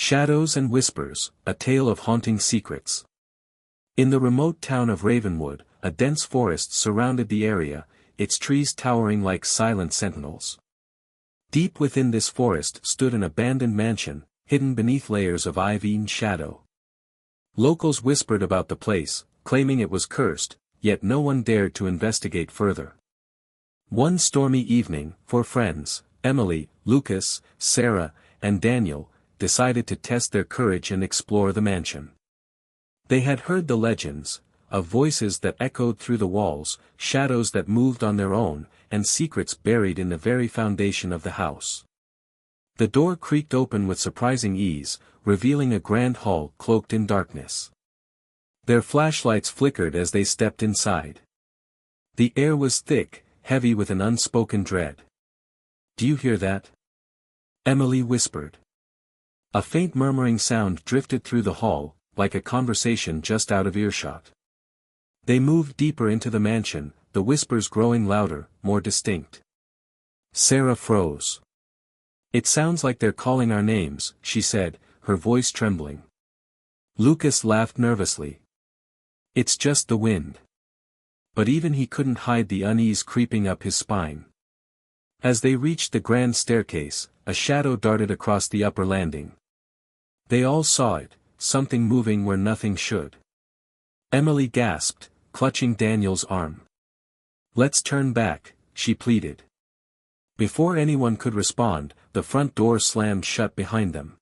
Shadows and Whispers, A Tale of Haunting Secrets. In the remote town of Ravenwood, a dense forest surrounded the area, its trees towering like silent sentinels. Deep within this forest stood an abandoned mansion, hidden beneath layers of ivy and shadow. Locals whispered about the place, claiming it was cursed, yet no one dared to investigate further. One stormy evening, four friends, Emily, Lucas, Sarah, and Daniel, decided to test their courage and explore the mansion. They had heard the legends, of voices that echoed through the walls, shadows that moved on their own, and secrets buried in the very foundation of the house. The door creaked open with surprising ease, revealing a grand hall cloaked in darkness. Their flashlights flickered as they stepped inside. The air was thick, heavy with an unspoken dread. "Do you hear that?" Emily whispered. A faint murmuring sound drifted through the hall, like a conversation just out of earshot. They moved deeper into the mansion, the whispers growing louder, more distinct. Sarah froze. "It sounds like they're calling our names," she said, her voice trembling. Lucas laughed nervously. "It's just the wind." But even he couldn't hide the unease creeping up his spine. As they reached the grand staircase, a shadow darted across the upper landing. They all saw it, something moving where nothing should. Emily gasped, clutching Daniel's arm. "Let's turn back," she pleaded. Before anyone could respond, the front door slammed shut behind them.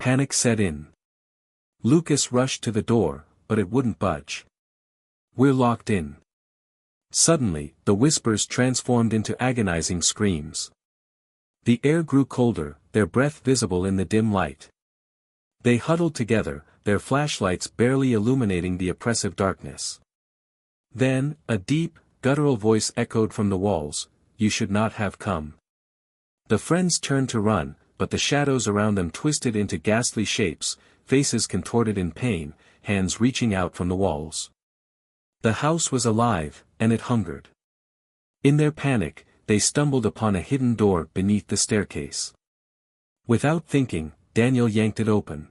Panic set in. Lucas rushed to the door, but it wouldn't budge. "We're locked in." Suddenly, the whispers transformed into agonizing screams. The air grew colder, their breath visible in the dim light. They huddled together, their flashlights barely illuminating the oppressive darkness. Then, a deep, guttural voice echoed from the walls, "You should not have come." The friends turned to run, but the shadows around them twisted into ghastly shapes, faces contorted in pain, hands reaching out from the walls. The house was alive, and it hungered. In their panic, they stumbled upon a hidden door beneath the staircase. Without thinking, Daniel yanked it open.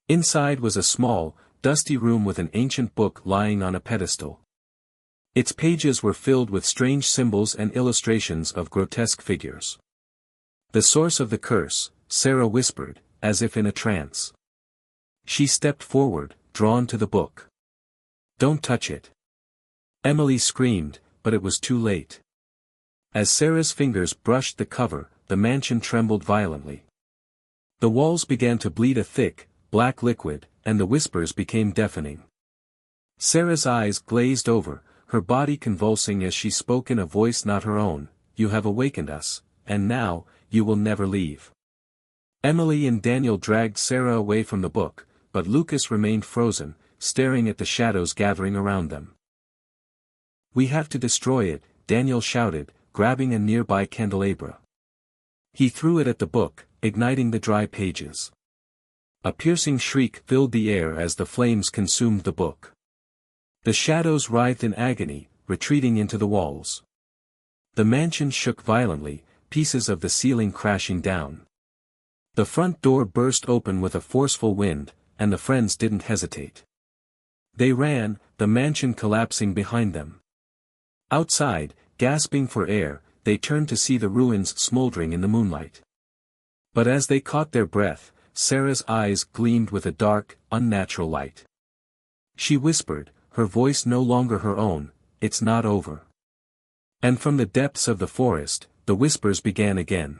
Inside was a small, dusty room with an ancient book lying on a pedestal. Its pages were filled with strange symbols and illustrations of grotesque figures. "The source of the curse," Sarah whispered, as if in a trance. She stepped forward, drawn to the book. "Don't touch it." Emily screamed, but it was too late. As Sarah's fingers brushed the cover, the mansion trembled violently. The walls began to bleed a thick, black liquid, and the whispers became deafening. Sarah's eyes glazed over, her body convulsing as she spoke in a voice not her own, "You have awakened us, and now, you will never leave." Emily and Daniel dragged Sarah away from the book, but Lucas remained frozen, staring at the shadows gathering around them. "We have to destroy it," Daniel shouted, grabbing a nearby candelabra. He threw it at the book, igniting the dry pages. A piercing shriek filled the air as the flames consumed the book. The shadows writhed in agony, retreating into the walls. The mansion shook violently, pieces of the ceiling crashing down. The front door burst open with a forceful wind, and the friends didn't hesitate. They ran, the mansion collapsing behind them. Outside, gasping for air, they turned to see the ruins smoldering in the moonlight. But as they caught their breath, Sarah's eyes gleamed with a dark, unnatural light. She whispered, her voice no longer her own, "It's not over." And from the depths of the forest, the whispers began again.